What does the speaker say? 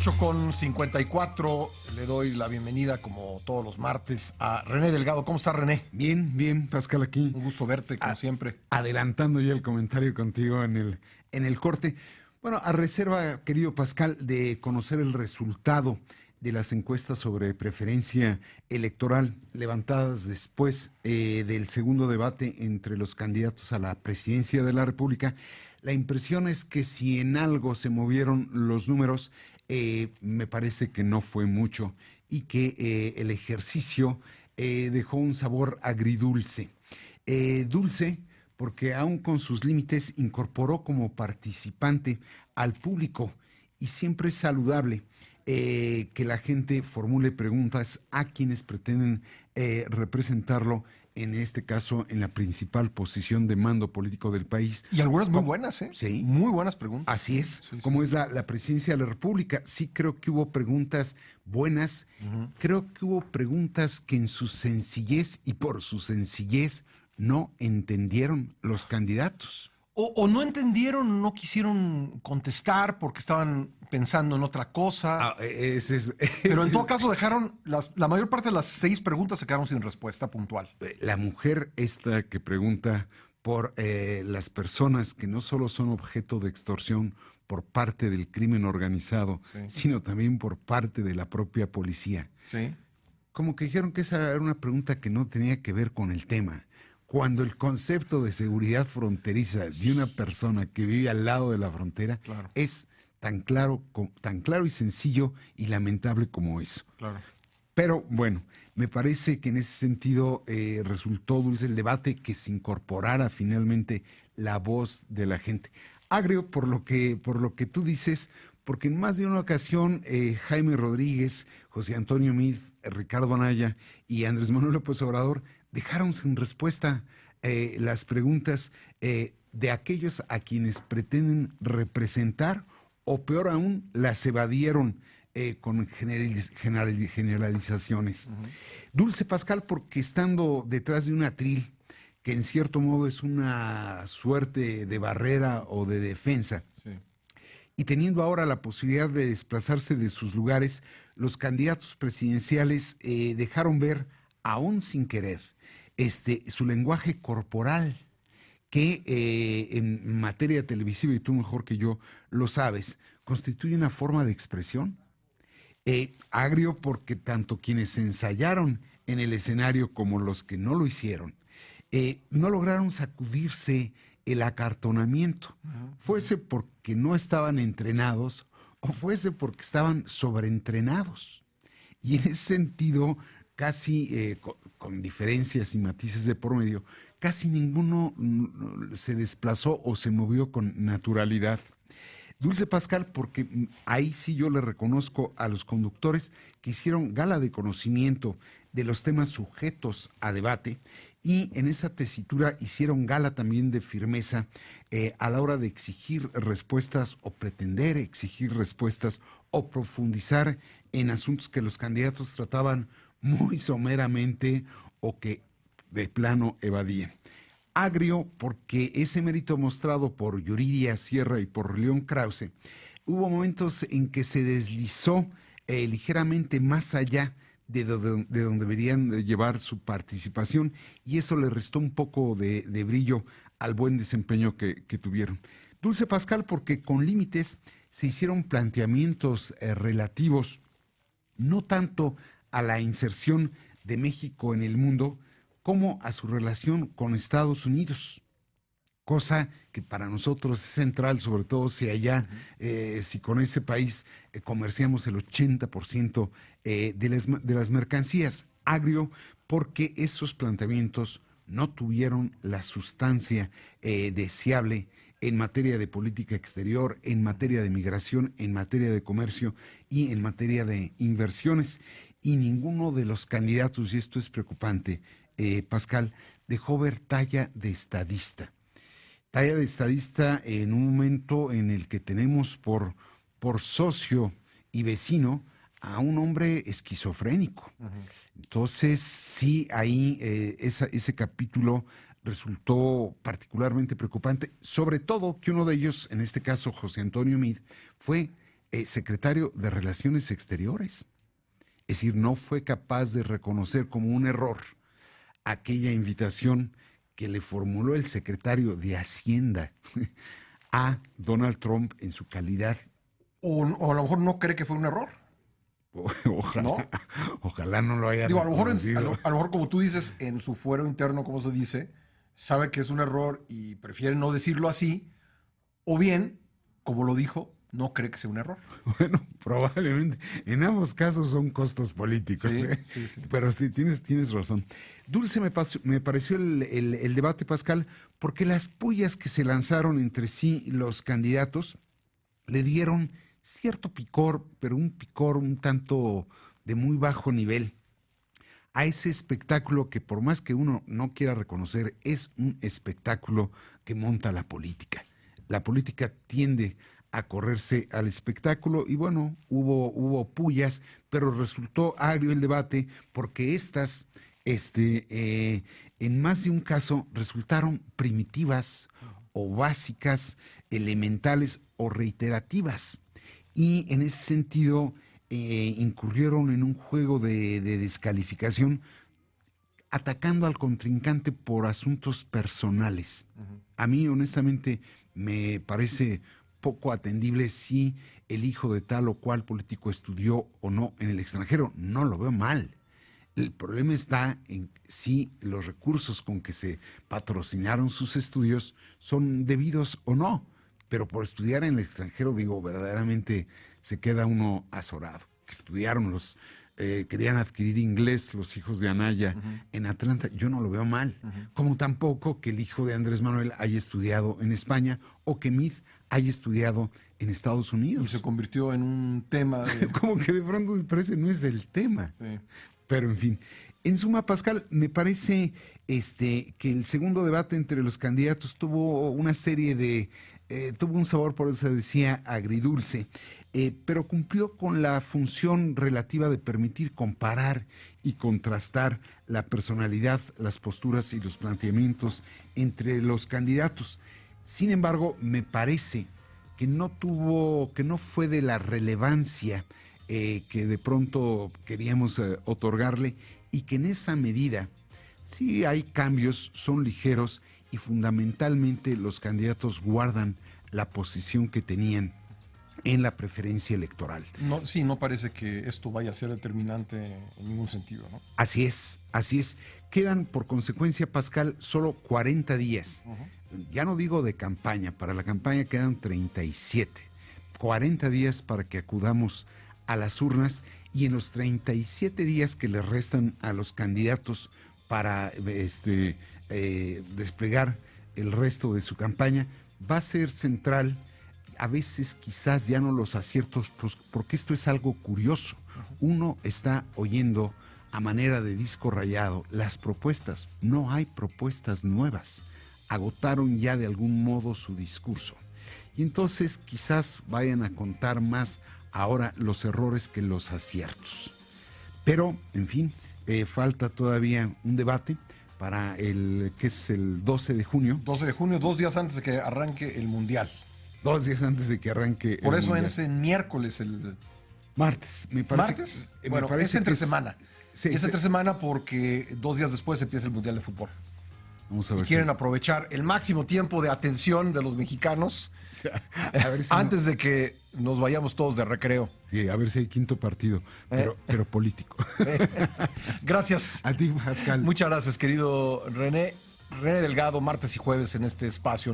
8:54, le doy la bienvenida como todos los martes a René Delgado. ¿Cómo está, René? Bien, Pascal, aquí. Un gusto verte, como siempre. Adelantando ya el comentario contigo en el corte. Bueno, a reserva, querido Pascal, de conocer el resultado de las encuestas sobre preferencia electoral levantadas después del segundo debate entre los candidatos a la presidencia de la República, la impresión es que si en algo se movieron los números, me parece que no fue mucho y que el ejercicio dejó un sabor agridulce. Dulce porque aún con sus límites incorporó como participante al público y siempre es saludable que la gente formule preguntas a quienes pretenden representarlo, en este caso en la principal posición de mando político del país. Y algunas muy buenas, ¿eh? Sí. Muy buenas preguntas. Así es, Sí. como es la presidencia de la República. Sí creo que hubo preguntas buenas, creo que hubo preguntas que en su sencillez y por su sencillez no entendieron los candidatos. O no entendieron, no quisieron contestar porque estaban pensando en otra cosa. Pero en todo caso dejaron, la mayor parte de las 6 preguntas se quedaron sin respuesta puntual. La mujer esta que pregunta por las personas que no solo son objeto de extorsión por parte del crimen organizado, sino también por parte de la propia policía. Sí. Como que dijeron que esa era una pregunta que no tenía que ver con el tema. Cuando el concepto de seguridad fronteriza de una persona que vive al lado de la frontera es tan claro y sencillo y lamentable como eso. Claro. Pero bueno, me parece que en ese sentido resultó dulce el debate, que se incorporara finalmente la voz de la gente. Agrio por lo que tú dices, porque en más de una ocasión Jaime Rodríguez, José Antonio Meade, Ricardo Anaya y Andrés Manuel López Obrador dejaron sin respuesta las preguntas de aquellos a quienes pretenden representar, o peor aún, las evadieron con generalizaciones. Dulce, Pascal, porque estando detrás de un atril, que en cierto modo es una suerte de barrera o de defensa, y teniendo ahora la posibilidad de desplazarse de sus lugares, los candidatos presidenciales dejaron ver, aún sin querer, su lenguaje corporal, que en materia televisiva, y tú mejor que yo lo sabes, constituye una forma de expresión. Agrio porque tanto quienes ensayaron en el escenario como los que no lo hicieron, no lograron sacudirse el acartonamiento, fuese porque no estaban entrenados o fuese porque estaban sobreentrenados. Y en ese sentido, casi con diferencias y matices de por medio, casi ninguno se desplazó o se movió con naturalidad. Dulce, Pascal, porque ahí sí yo le reconozco a los conductores que hicieron gala de conocimiento de los temas sujetos a debate, y en esa tesitura hicieron gala también de firmeza a la hora de exigir respuestas o pretender exigir respuestas o profundizar en asuntos que los candidatos trataban muy someramente o que de plano evadían. Agrio porque ese mérito mostrado por Yuridia Sierra y por León Krause, hubo momentos en que se deslizó ligeramente más allá de donde deberían llevar su participación, y eso le restó un poco de brillo al buen desempeño que tuvieron. Dulce, Pascal, porque con límites se hicieron planteamientos relativos no tanto a la inserción de México en el mundo como a su relación con Estados Unidos, cosa que para nosotros es central, sobre todo si allá, si con ese país comerciamos el 80% de las mercancías. Agrio porque esos planteamientos no tuvieron la sustancia deseable en materia de política exterior, en materia de migración, en materia de comercio y en materia de inversiones. Y ninguno de los candidatos, y esto es preocupante, Pascal, dejó ver talla de estadista. Talla de estadista en un momento en el que tenemos por socio y vecino a un hombre esquizofrénico. Entonces, sí, ahí ese capítulo resultó particularmente preocupante, sobre todo que uno de ellos, en este caso José Antonio Meade, fue secretario de Relaciones Exteriores. Es decir, no fue capaz de reconocer como un error aquella invitación que le formuló el secretario de Hacienda a Donald Trump en su calidad. O a lo mejor no cree que fue un error. Ojalá no lo haya. Digo, a lo mejor, como tú dices, en su fuero interno, como se dice, sabe que es un error y prefiere no decirlo así, o bien, como lo dijo, no cree que sea un error. Bueno, probablemente. En ambos casos son costos políticos. Sí, ¿eh? sí, sí. Pero sí, tienes razón. Dulce me pareció el debate, Pascal, porque las pullas que se lanzaron entre sí los candidatos le dieron cierto picor, pero un picor un tanto de muy bajo nivel a ese espectáculo que, por más que uno no quiera reconocer, es un espectáculo que monta la política. La política tiende a correrse al espectáculo y bueno, hubo pullas, pero resultó agrio el debate porque estas, en más de un caso, resultaron primitivas o básicas, elementales o reiterativas. Y en ese sentido incurrieron en un juego de descalificación, atacando al contrincante por asuntos personales. A mí, honestamente, me parece poco atendible si el hijo de tal o cual político estudió o no en el extranjero. No lo veo mal. El problema está en si los recursos con que se patrocinaron sus estudios son debidos o no. Pero por estudiar en el extranjero, digo, verdaderamente se queda uno azorado. Estudiaron querían adquirir inglés los hijos de Anaya en Atlanta. Yo no lo veo mal. Como tampoco que el hijo de Andrés Manuel haya estudiado en España o que Meade haya estudiado en Estados Unidos. Y se convirtió en un tema. Como que de pronto, pero ese no es el tema. Sí. Pero en fin. En suma, Pascal, me parece que el segundo debate entre los candidatos tuvo una serie de... tuvo un sabor, por eso se decía, agridulce, pero cumplió con la función relativa de permitir comparar y contrastar la personalidad, las posturas y los planteamientos entre los candidatos. Sin embargo, me parece que no fue de la relevancia que de pronto queríamos otorgarle y que en esa medida sí hay cambios, son ligeros y fundamentalmente los candidatos guardan la posición que tenían en la preferencia electoral. No parece que esto vaya a ser determinante en ningún sentido, ¿no? Así es. Quedan, por consecuencia, Pascal, solo 40 días. Ya no digo de campaña, para la campaña quedan 37. 40 días para que acudamos a las urnas y en los 37 días que les restan a los candidatos para desplegar el resto de su campaña, va a ser central, a veces quizás ya no los aciertos, pues, porque esto es algo curioso. Uno está oyendo a manera de disco rayado las propuestas, no hay propuestas nuevas, agotaron ya de algún modo su discurso. Y entonces quizás vayan a contar más ahora los errores que los aciertos. Pero, en fin, falta todavía un debate para que es el 12 de junio. 12 de junio, 2 días antes de que arranque el Mundial. 2 días antes de que arranque Por el eso Mundial. Es en miércoles el... Martes, me parece. ¿Martes? Bueno, es entre semana. Sí, es entre semana porque 2 días después empieza el Mundial de Fútbol. Vamos a ver. Y quieren aprovechar el máximo tiempo de atención de los mexicanos a ver si antes de que nos vayamos todos de recreo. Sí, a ver si hay quinto partido, pero político. Gracias. A ti, Pascal. Muchas gracias, querido René. René Delgado, martes y jueves en este espacio.